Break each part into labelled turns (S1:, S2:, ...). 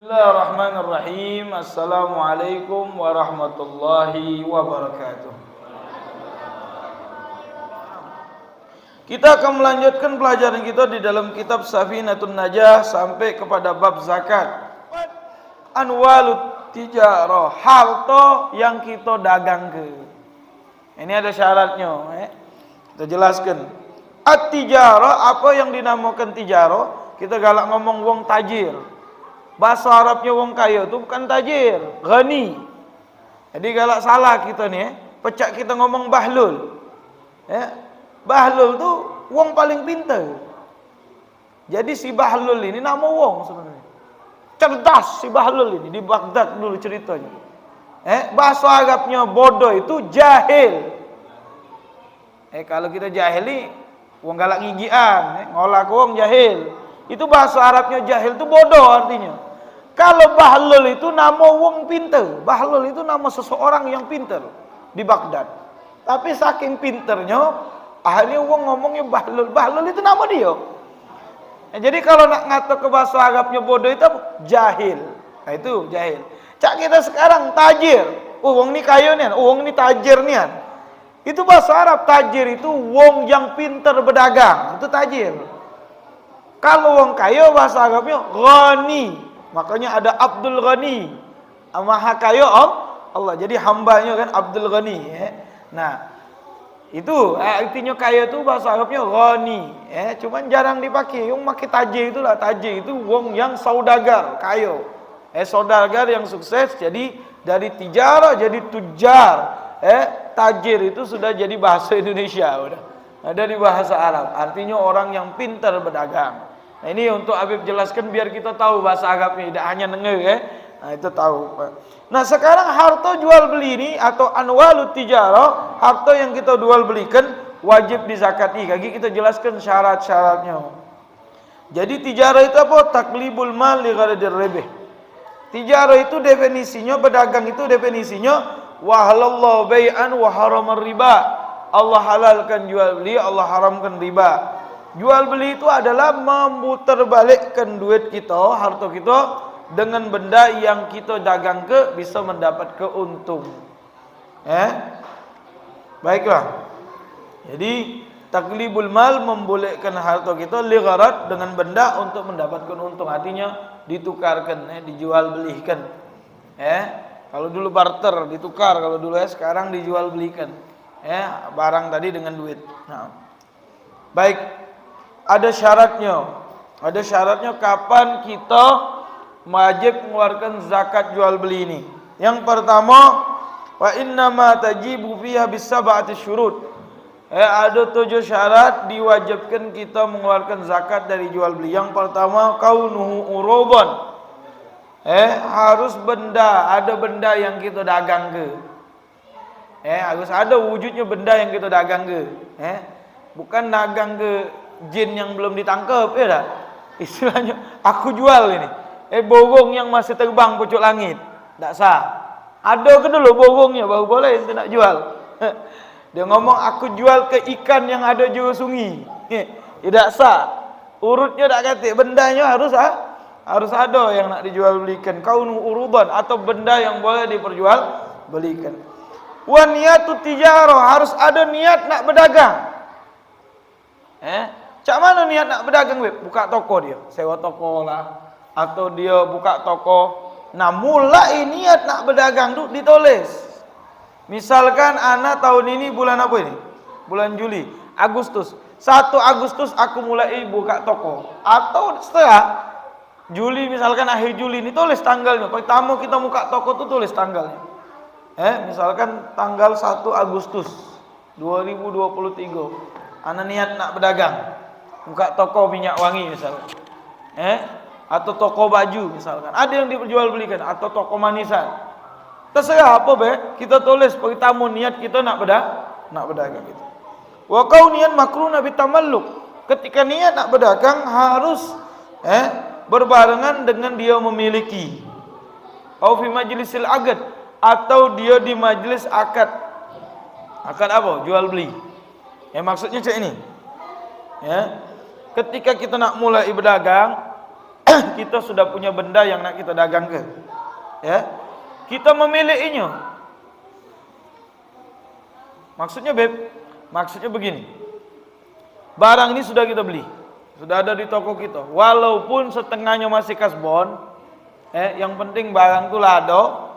S1: Bismillahirrahmanirrahim. Assalamualaikum warahmatullahi wabarakatuh. Kita akan melanjutkan pelajaran kita di dalam kitab Safinatun Najah sampai kepada bab zakat. Anwalut tijarah, harta yang kita dagang ke. Ini ada syaratnya, kita jelaskan. At-tijarah, apa yang dinamakan tijarah? Kita galak ngomong wong tajir. Bahasa Arabnya wong kaya tu bukan tajir, ghani. Jadi galak salah kita ni, pecak kita ngomong bahlul. Bahlul tu wong paling pintar. Jadi si Bahlul ini nama wong sebenarnya. Cerdas si Bahlul ini, di Baghdad dulu ceritanya. Bahasa Arabnya bodoh itu jahil. Kalau kita jahil ni wong galak ngigian, ngolak wong jahil. Itu bahasa Arabnya jahil tu bodoh artinya. Kalau Bahlul itu nama wong pinter. Bahlul itu nama seseorang yang pinter di Baghdad. Tapi saking pinternya, akhirnya wong ngomongnya Bahlul. Bahlul itu nama dia. Jadi kalau nak ngatur ke bahasa Arabnya bodoh itu jahil. Nah, itu jahil. Cak kita sekarang tajir. Wong ni kaya nian, wong ni tajir nian. Itu bahasa Arab. Tajir itu wong yang pinter berdagang. Itu tajir. Kalau wong kaya bahasa Arabnya ghani. Makanya ada Abdul Ghani, Maha Kaya Allah. Jadi hambanya kan Abdul Ghani. Nah, itu artinya kaya itu bahasa Arabnya ghani. Cuman jarang dipakai. Yang pakai tajir itulah. Tajir itu wong yang saudagar, kaya. Saudagar yang sukses. Jadi dari tijarah jadi tujar. Tajir itu sudah jadi bahasa Indonesia udah. Ada di bahasa Arab. Artinya orang yang pintar berdagang. Nah, ini untuk Habib jelaskan biar kita tahu bahasa Arabnya, tidak hanya denger Nah, itu tahu. Nah, sekarang harta jual beli ini atau anwalut tijarah, harta yang kita jual belikan wajib dizakati. Lagi kita jelaskan syarat-syaratnya. Jadi tijarah itu apa? Taklibul mal li gharadir ribh. Tijarah itu definisinya, berdagang itu definisinya wa halallahu bai'an wa haramar riba. Allah halalkan jual beli, Allah haramkan riba. Jual beli itu adalah memutarbalikkan duit kita, harta kita dengan benda yang kita dagang ke bisa mendapat keuntung. Baiklah. Jadi taklibul mal membolehkan harta kita li gharad dengan benda untuk mendapatkan untung. Artinya ditukarkan, dijual belikan. Kalau dulu barter ditukar, kalau dulu sekarang dijual belikan. Barang tadi dengan duit. Nah. Baik. Ada syaratnya. Ada syaratnya kapan kita wajib mengeluarkan zakat jual beli ini. Yang pertama, wa innama tajibu fiha bisab'ati syurut. Ada 7 syarat diwajibkan kita mengeluarkan zakat dari jual beli. Yang pertama, kaunuhu uruban. Harus benda, ada benda yang kita dagang ke. Harus ada wujudnya benda yang kita dagang ke. Bukan dagang ke jin yang belum ditangkap, ya dah. Istilahnya aku jual ini. Burung yang masih terbang pucuk langit. Tak sah. Ada ke dulu burungnya baru boleh kita nak jual. Dia ngomong aku jual ke ikan yang ada juru sungi. Tidak sah. Urutnya tak kata, bendanya harus ada yang nak dijual belikan. Kaunu uruban atau benda yang boleh diperjual belikan. Wa niyatu tijarah, harus ada niat nak berdagang. Cak mana niat nak berdagang, web? Buka toko dia, sewa toko lah, atau dia buka toko. Nah, mulai niat nak berdagang tu ditulis. Misalkan anak tahun ini bulan apa ini? Bulan Juli, Agustus. 1 Agustus aku mulai buka toko. Atau setelah Juli, misalkan akhir Juli ini tulis tanggalnya. Pertama kita buka toko tu tulis tanggalnya. Misalkan tanggal 1 Agustus 2023. Anak niat nak berdagang. Buka toko minyak wangi misalkan. Atau toko baju misalkan. Ada yang diperjualbelikan atau toko manisan. Terserah apa kita tulis pertama niat kita nak berdagang gitu. Wa kauniyan makruna bitamalluk. Ketika niat nak berdagang harus berbarengan dengan dia memiliki. Au fi majlisil aqd, atau dia di majlis akad. Akad apa? Jual beli. Maksudnya cak ini. Ketika kita nak mulai berdagang, kita sudah punya benda yang nak kita dagang ke, ya, kita memilikinya. Maksudnya maksudnya begini, barang ini sudah kita beli, sudah ada di toko kita, walaupun setengahnya masih kasbon, yang penting barang itu lado,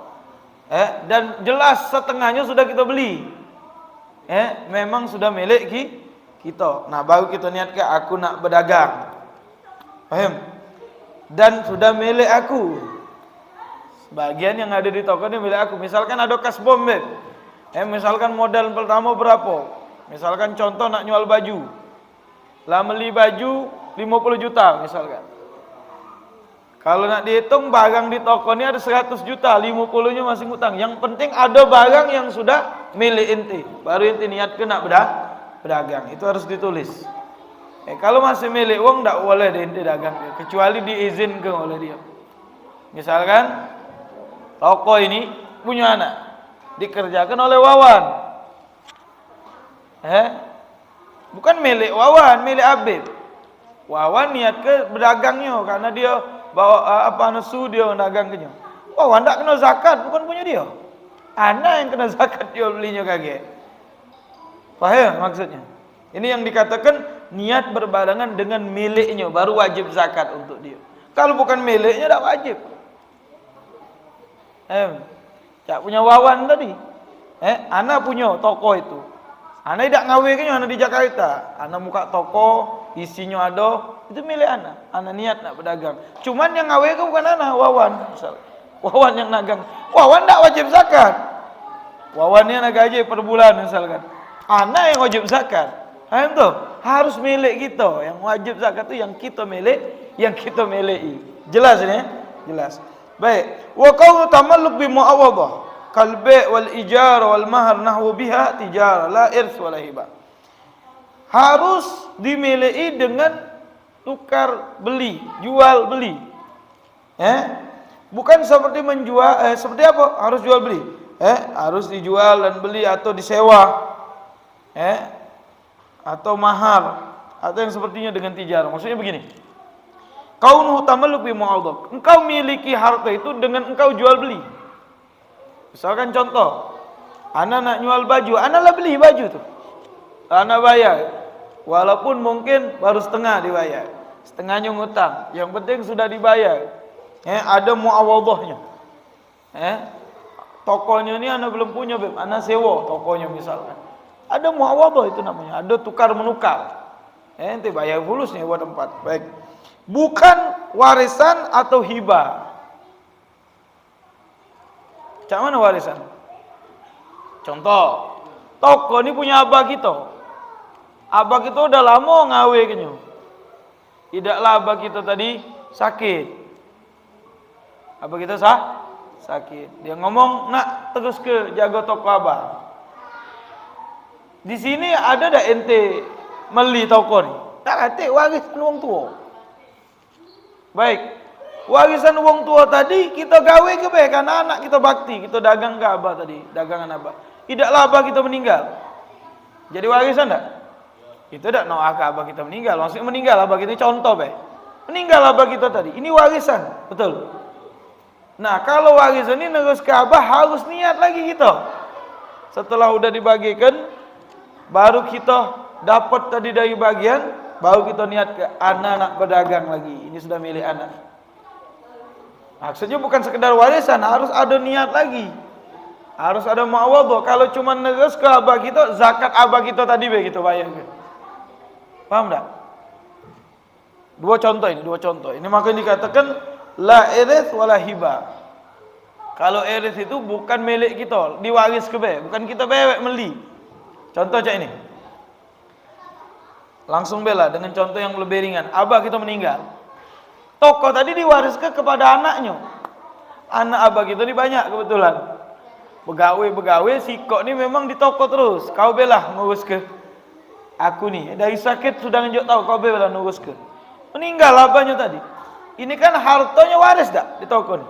S1: dan jelas setengahnya sudah kita beli, memang sudah milik kita. Nah baru kita niat ke aku nak berdagang, paham? Dan sudah milik aku. Sebagian yang ada di toko ini milik aku. Misalkan ada kasbon, misalkan modal pertama berapa? Misalkan contoh nak jual baju, lah beli baju 50 juta misalkan. Kalau nak dihitung barang di toko ini ada 100 juta, 50-nya masih ngutang. Yang penting ada barang yang sudah milik inti, baru inti niat ke nak berdagang. Itu harus ditulis. Kalau masih milik uang tak boleh inti dagang, kecuali diizinkan oleh dia. Misalkan toko ini punya anak, dikerjakan oleh Wawan, bukan milik Wawan, milik Habib. Wawan niat ke berdagangnya karena dia bawa nafsu dia mendagangnya. Wawan tak kena zakat, bukan punya dia. Anak yang kena zakat dia belinya kaget. Paham maksudnya? Ini yang dikatakan niat berbarengan dengan miliknya baru wajib zakat untuk dia. Kalau bukan miliknya tak wajib. Cak punya Wawan tadi, anak punya toko itu, anak tidak ngawinnya, anak di Jakarta, anak buka toko, isinya ada, itu milik anak niat nak berdagang. Cuman yang ngawin itu bukan anak, Wawan, misal, Wawan yang dagang, Wawan tidak wajib zakat, Wawan ini nak gaji per bulan misalkan, anak yang wajib zakat, harus milik kita, yang wajib zakat itu yang kita miliki, jelas ini, jelas. Baik, wa qawlu tamalluk bi mu'awadhah kal bai' wal ijar wal mahar nahwu biha tijarah la irs wala hibah. Harus dimiliki dengan tukar beli, jual beli. Bukan seperti menjual, seperti apa? Harus jual beli. Harus dijual dan beli atau disewa. Atau mahar atau yang sepertinya dengan tijarah. Maksudnya begini. Kaunuhu tamalluk bi mu'adhab. Engkau miliki harta itu dengan engkau jual beli. Misalkan contoh, anak nak jual baju, anak lah beli baju tu. Anak bayar. Walaupun mungkin baru setengah dibayar. Setengahnya ngutang. Yang penting sudah dibayar. Ada mu'awadhahnya. Tokonya ni anak belum punya, anak sewa tokonya misalkan. Ada mu'awadhah itu namanya. Ada tukar menukar. Nanti bayar fulus ni buat tempat. Baik. Bukan warisan atau hibah. Macam mana warisan? Contoh, toko ni punya abah kita. Abah kita udah lama ngawinnya. Tidaklah abah kita tadi sakit. Abah kita sakit. Dia ngomong nak terus ke jaga toko abah. Di sini ada dah ente meli toko ni? Tak kata warisan wong tua. Baik, warisan wong tua tadi kita gawe ke baik karena anak kita bakti, kita dagang ke abah tadi, dagangan abah. Tidaklah abah kita meninggal. Jadi warisan tak? Itu tak nak abah kita meninggal. Maksudnya meninggal abah kita, contoh baik. Meninggal abah kita tadi. Ini warisan, betul. Nah, kalau warisan ini terus ke abah harus niat lagi kita. Setelah udah dibagikan, baru kita dapat tadi dari bagian, baru kita niat ke anak nak berdagang lagi. Ini sudah milik anak. Maksudnya bukan sekedar warisan, harus ada niat lagi. Harus ada mu'awadhah. Kalau cuma nerus ke abah kita, zakat abah kita tadi begitu bayar. Paham tak? Dua contoh ini. Makanya dikatakan la irith wala hibah. Kalau irith itu bukan milik kita, diwaris ke bukan kita bewek meli. Contoh cak ini. Langsung bela dengan contoh yang lebih ringan. Abah kita meninggal. Toko tadi diwariskan kepada anaknya. Anak abah kita ini banyak kebetulan. Begawe si kok ni memang di toko terus. Kau bela ngurus ke aku ni. Dari sakit sudah nunjuk tahu kau bela ngurus ke. Meninggal abahnya tadi. Ini kan hartanya waris tak di toko ni?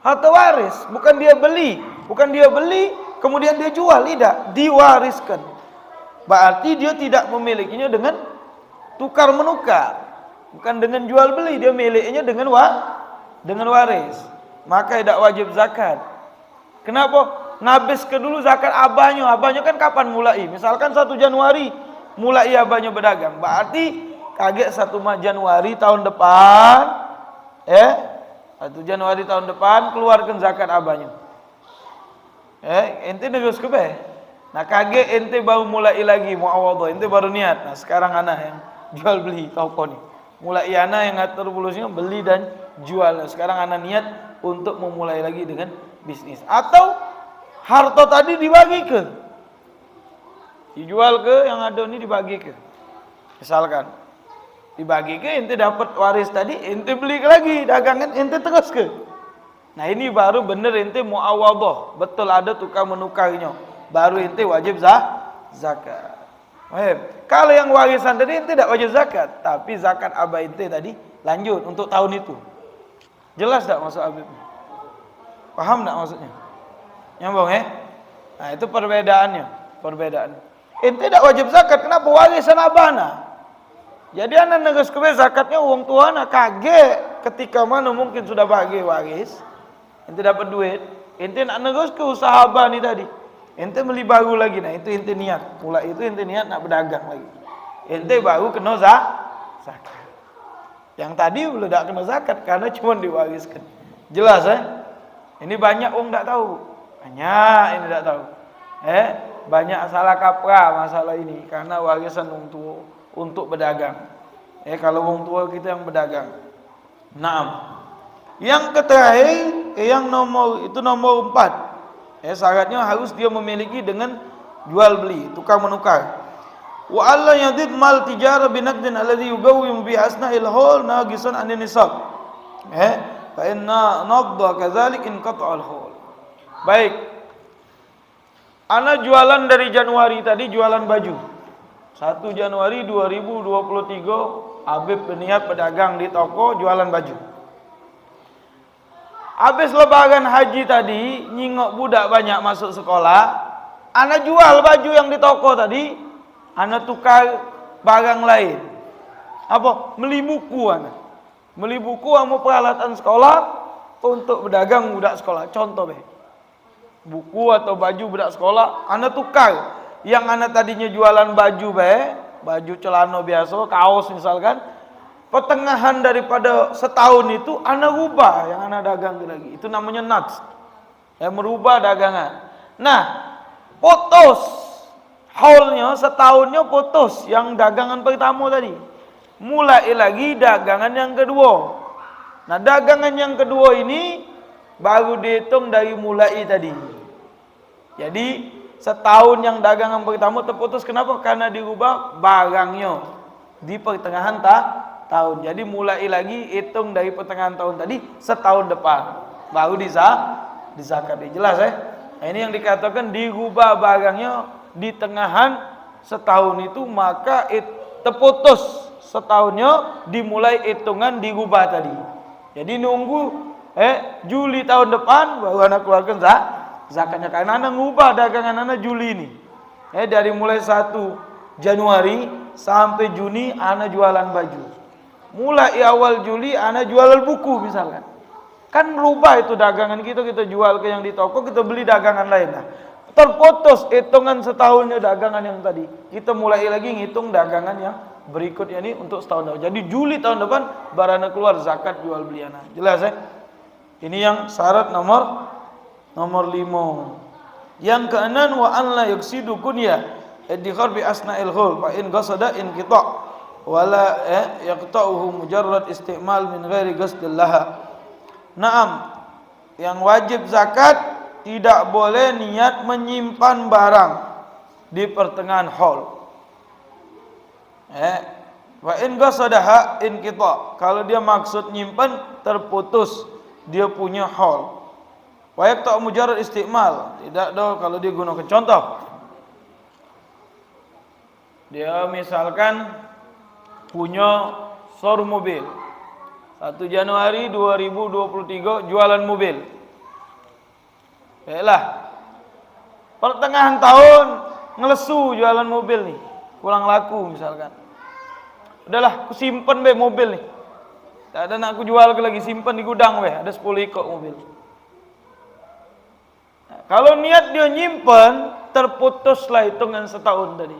S1: Harta waris, bukan dia beli. Bukan dia beli kemudian dia jual, tidak, diwariskan. Berarti dia tidak memilikinya dengan tukar menukar. Bukan dengan jual beli, dia miliknya dengan waris. Maka tidak wajib zakat. Kenapa? Ngabis ke dulu zakat abahnya. Abahnya kan kapan mulai? Misalkan 1 Januari mulai abahnya berdagang. Berarti kaget 1 Januari tahun depan, 1 Januari tahun depan keluarkan zakat abahnya. Ente negus ke be. Nah kaget ente baru mulai lagi muawadhah, ente baru niat. Nah sekarang anak yang jual beli toko nih. Mulai anak yang ngatur bulusnya beli dan jual. Nah, sekarang anak niat untuk memulai lagi dengan bisnis. Atau harta tadi dibagi ke, dijual ke, yang ada ini dibagi ke. Misalkan dibagi ke, ente dapat waris tadi, ente beli lagi dagangan, ente terus ke. Nah ini baru bener ente muawadhah, betul ada tukar menukarnya, baru ente wajib zakat. Kalau yang warisan tadi ente tidak wajib zakat, tapi zakat abah ente tadi lanjut untuk tahun itu. Jelas tak maksud Habib? Paham tak maksudnya? Nyambung Nah itu perbedaannya. Ente tidak wajib zakat, kenapa? Warisan abana. Jadi anak negus kebe zakatnya uang tuana, kaget ketika mana mungkin sudah bagi waris, ente dapat duit, ente nak negus ke usaha abah ni tadi. Ente beli baru lagi, nah itu ente niat. Mulai itu ente niat nak berdagang lagi. Ente baru kena zakat. Yang tadi belum tak kena zakat karena cuma diwariskan. Jelas Ini banyak orang tak tahu. Banyak ini tak tahu. Banyak salah kaprah masalah ini karena warisan orang tua untuk berdagang. Kalau orang tua kita yang berdagang. Naam. Yang terakhir, yang nomor 4. Syaratnya harus dia memiliki dengan jual beli, tukar menukar. Wa alla yadid mal tijara binaqdin alladhi yugawwim bi asna'il haul naqisan an nisab. Fa inna nadda kadzalik in qata'al haul. Baik. Ana jualan dari Januari tadi, jualan baju. 1 Januari 2023 Habib berniat berdagang di toko jualan baju. Habis lebaran haji tadi, nyingok budak banyak masuk sekolah, ana jual baju yang di toko tadi, ana tukar barang lain. Apa? Beli buku ana. Beli buku sama peralatan sekolah untuk berdagang budak sekolah. Contoh buku atau baju budak sekolah, ana tukar. Yang ana tadinya jualan baju baju celana biasa, kaos misalkan, pertengahan daripada setahun itu ana rubah yang ana dagang lagi. Itu namanya nats. Merubah dagangan. Nah, putus haulnya setahunnya putus yang dagangan pertama tadi. Mulai lagi dagangan yang kedua. Nah, dagangan yang kedua ini baru dihitung dari mulai tadi. Jadi setahun yang dagangan pertama terputus, kenapa? Karena dirubah barangnya di pertengahan tahun. Jadi mulai lagi hitung dari pertengahan tahun tadi setahun depan baru dizakat. Jelas Nah, ini yang dikatakan dirubah barangnya di tengahan setahun itu, maka terputus setahunnya, dimulai hitungan dirubah tadi. Jadi nunggu Juli tahun depan baru anak keluarkan zakatnya, karena anak ngubah dagangan anak Juli ini. Dari mulai 1 Januari sampai Juni anak jualan baju. Mulai awal Juli anak jualan buku misalkan. Kan merubah itu dagangan kita jual ke yang di toko, kita beli dagangan lain. Nah, terputus hitungan setahunnya dagangan yang tadi. Kita mulai lagi ngitung dagangan yang berikutnya ini untuk setahun depan. Jadi Juli tahun depan barana keluar zakat jual beli anak. Jelas Ini yang syarat nomor 5. Yang keenam, wa an la yuksidu kunya iddikhar bi asna'il khul fa in qasada in qita' wala yaqta'uhu mujarrad istimal min ghairi qasdil laha. Naam, yang wajib zakat tidak boleh niat menyimpan barang di pertengahan haul. Wa in qasadaha in qita', kalau dia maksud nyimpan terputus dia punya haul. Wa yaqta'u mujarrad istimal, tidak dong kalau dia gunakan contoh. Dia misalkan punya showroom mobil. 1 Januari 2023 jualan mobil. Baiklah. Pertengahan tahun ngelesu jualan mobil nih, kurang laku misalkan. Udahlah, aku simpen be mobil nih. Tak ada nak aku jual ke lagi, simpen di gudang be. Ada 10 ekor mobil. Nah, kalau niat dia nyimpen, terputuslah hitungan setahun tadi.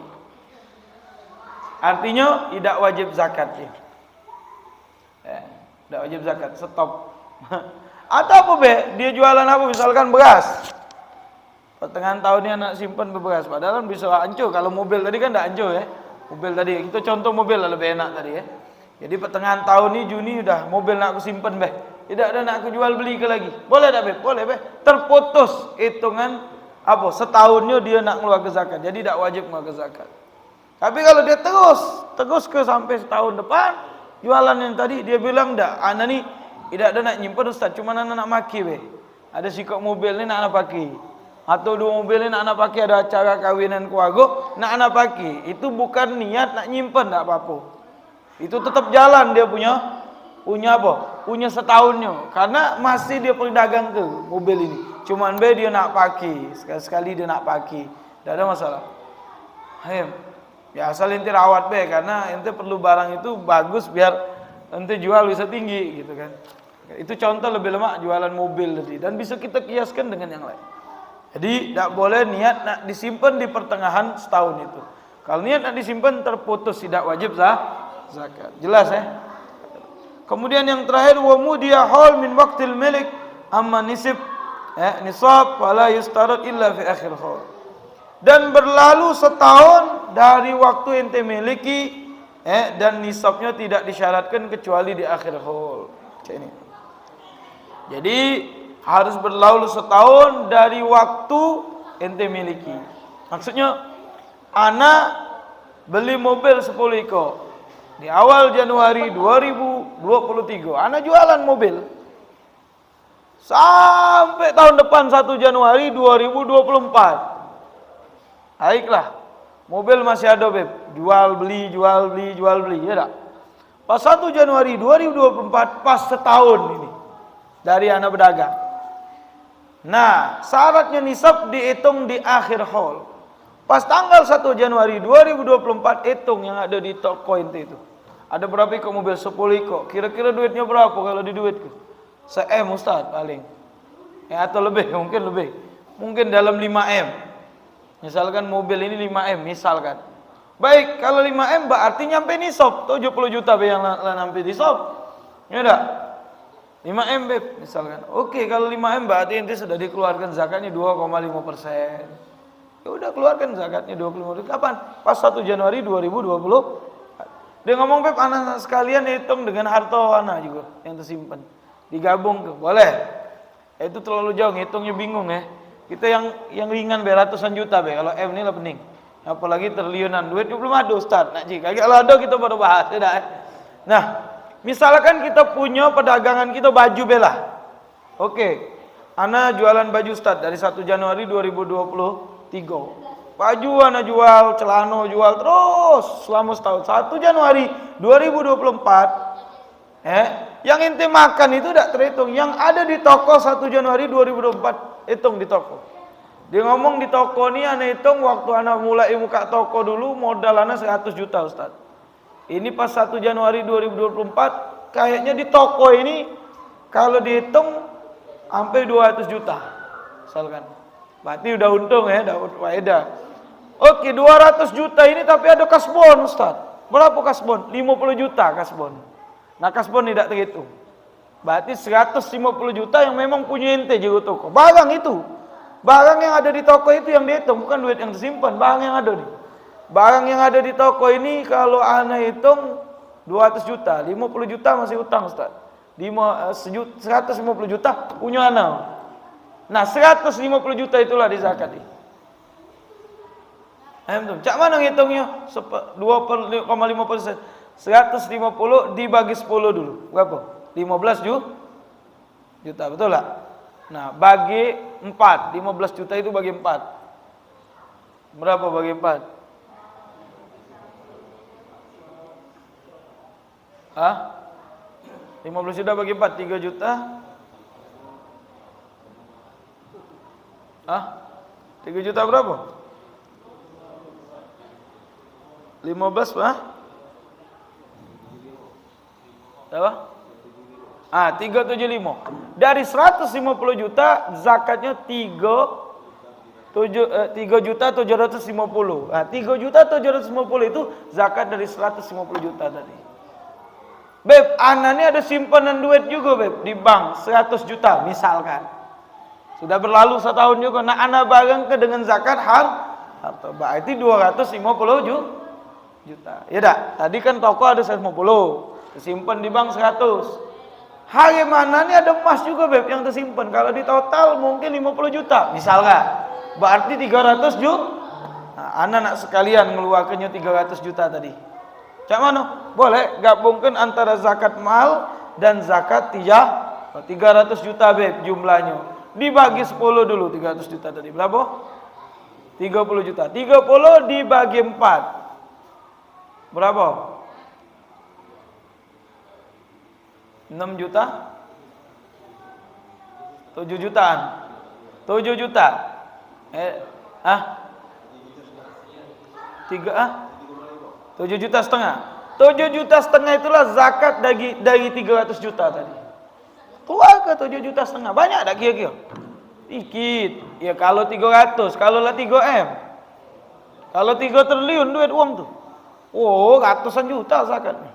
S1: Artinya tidak wajib zakat dia. Tidak wajib zakat, stop. Atau apa be? Dia jualan apa? Misalkan beras. Pertengahan tahun ini anak simpan beras. Padahal bisa hancur. Kalau mobil tadi kan tidak hancur ya. Mobil tadi, itu contoh mobil lah lebih enak tadi ya. Jadi pertengahan tahun ini Juni udah mobil nak aku simpan be. Tidak ada nak aku jual beli ke lagi. Boleh tak be? Boleh be. Terputus hitungan apa? Setahunnya dia nak keluar ke zakat. Jadi tidak wajib keluar ke zakat. Tapi kalau dia terus ke sampai setahun depan, jualan yang tadi dia bilang dah, anak ni tidak ada nak nyimpan Ustaz, cuma anak nak maki be. Ada sikap mobil ni nak anak pakai. Atau 2 mobil ni nak anak pakai, ada acara kawinan keluarga, nak anak pakai. Itu bukan niat nak nyimpan, tak apa-apa. Itu tetap jalan dia punya apa? Punya setahunnya. Karena masih dia perdagang ke mobil ini. Cuman be dia nak pakai, sekali-sekali dia nak pakai. Tak ada masalah. Hayam. Ya asal ente rawat be, karena ente perlu barang itu bagus biar ente jual bisa tinggi gitu kan. Itu contoh lebih lemak jualan mobil tadi, dan bisa kita kiaskan dengan yang lain. Jadi tidak boleh niat nak disimpan di pertengahan setahun itu. Kalau niat nak disimpan terputus, tidak wajib zakat. Jelas ya? Kemudian yang terakhir, wa mudiya haul min waqtil milik amma nisab wala yustarat illa fi akhir haul. Dan berlalu setahun dari waktu ente miliki dan nisabnya tidak disyaratkan kecuali di akhir haul. Ini. Jadi harus berlalu setahun dari waktu ente miliki. Maksudnya anak beli mobil 10 ekor di awal Januari 2023. Anak jualan mobil sampai tahun depan 1 Januari 2024. Baiklah, mobil masih ada beb, jual beli, ya tak? Pas 1 Januari 2024, pas setahun ini dari anak berdagang. Nah, syaratnya nisab dihitung di akhir haul. Pas tanggal 1 Januari 2024, hitung yang ada di toko itu. Ada berapa ekor mobil? 10 ekor. Kira-kira duitnya berapa kalau di duit? Se-M Ustaz paling. Atau lebih, mungkin lebih. Mungkin dalam 5M. Misalkan mobil ini 5M, misalkan. Baik, kalau 5M berarti nyampe nisab 70 juta yang nyampe nisab. Ya enggak? 5M beb, misalkan. Oke, kalau 5M berarti ente sudah dikeluarkan zakatnya 2,5%. Ya udah keluarkan zakatnya 25%. Kapan? Pas 1 Januari 2020. Dia ngomong beb, anak sekalian hitung dengan harta anak juga yang tersimpan. Digabung ke, boleh. Itu terlalu jauh, ngitungnya bingung ya. Kita yang ringan be ratusan juta be. Kalau M ini lah pening. Apalagi triliunan duit belum ada Ustaz. Nak jika kalau ada kita baru bahas, tidak. Nah, misalkan kita punya perdagangan kita baju bela. Oke. Ana jualan baju Ustaz dari 1 Januari 2023. Baju ana jual, celana jual terus selama setahun. 1 Januari 2024 yang ente makan itu tidak terhitung. Yang ada di toko 1 Januari 2024 hitung di toko. Dia ngomong di toko ini ana hitung waktu ana mulai buka toko dulu modal ana 100 juta Ustaz. Ini pas 1 Januari 2024 kayaknya di toko ini kalau dihitung hampir 200 juta. Misalkan. Berarti udah untung ya, dapat faedah. Oke, 200 juta ini tapi ada kasbon Ustaz. Berapa kasbon? 50 juta kasbon. Nah, kasbon tidak terhitung. Berarti 150 juta yang memang punya ente juga toko. Barang itu. Barang yang ada di toko itu yang dihitung, bukan duit yang tersimpan, barang yang ada nih. Barang yang ada di toko ini kalau ana hitung 200 juta, 50 juta masih utang Ustaz. 150 juta punya ana. Nah, 150 juta itulah di zakat. Cak mana ngitungnya? 2,5%. 150 dibagi 10 dulu. Berapa? 15 juta, betul tak? Nah, bagi 4. 15 juta itu bagi 4. Berapa bagi 4? Hah? 15 juta bagi 4, 3 juta. Hah? 3 juta berapa? 15 Pak? Berapa? 375. Dari 150 juta zakatnya 3.750. 3.750 itu zakat dari 150 juta tadi. Beb, ana ini ada simpanan duit juga, Beb, di bank 100 juta misalkan. Sudah berlalu setahun juga. Nah, ana bareng ke dengan zakat harta. Berarti 250 juta. Ya dah, tadi kan toko ada 150, tersimpan di bank 100. Hari mana nih ada emas juga, Beb, yang tersimpan. Kalau di total mungkin 50 juta misalkan. Berarti 300 juta. Nah, ana nak sekalian ngeluarkannya 300 juta tadi. Cak mana? Boleh gabungkan antara zakat mal dan zakat tijah. 300 juta, Beb, jumlahnya. Dibagi 10 dulu 300 juta tadi. Berapa? 30 juta. 30 dibagi 4. Berapa? 6 juta? 7 jutaan? 7 juta? 7 juta setengah? 7 juta setengah itulah zakat dari 300 juta tadi. Keluar ke 7 juta setengah. Banyak tak kira-kira? Dikit. Ya kalau 300, kalau lah 3M. Kalau 3 triliun duit uang tuh. Oh, ratusan juta zakatnya.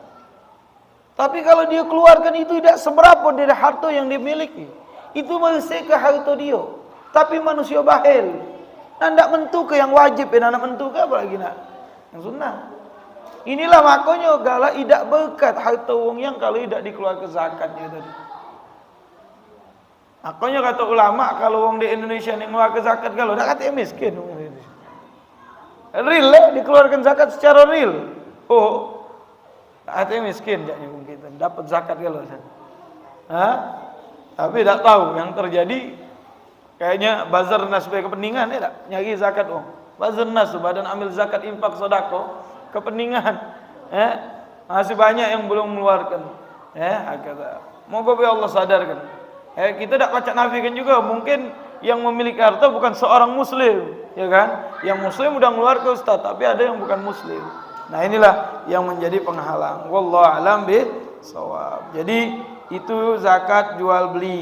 S1: Tapi kalau dia keluarkan itu tidak seberapa dari harta yang dimiliki. Itu masih ke harta dia. Tapi manusia bahil. Nak mentu ke yang wajib, nak mentu ke apa lagi nak? Yang sunnah. Inilah makanya gala tidak berkat harta wong yang kalau tidak dikeluarkan zakatnya tadi. Makanya kata ulama kalau wong di Indonesia yang ngeluarkan zakat kalau tidak kata miskin. Real dikeluarkan zakat secara real. Oh, kata miskin jadi mungkin dapat zakat kalau. Tapi tidak tahu yang terjadi kayaknya Bazarnas sebagai kepentingan ya tak nyari zakat wong. Bazarnas badan amil zakat infak sedekah kepentingan. Masih banyak yang belum mengeluarkan. Kata. Moga Allah sadarkan. Kita tidak baca nafikan juga mungkin yang memiliki harta bukan seorang muslim, ya kan? Yang muslim udah ngeluarkan ustaz, tapi ada yang bukan muslim. Nah, inilah yang menjadi penghalang. Wallahu a'lam bishawab. Jadi itu zakat jual beli.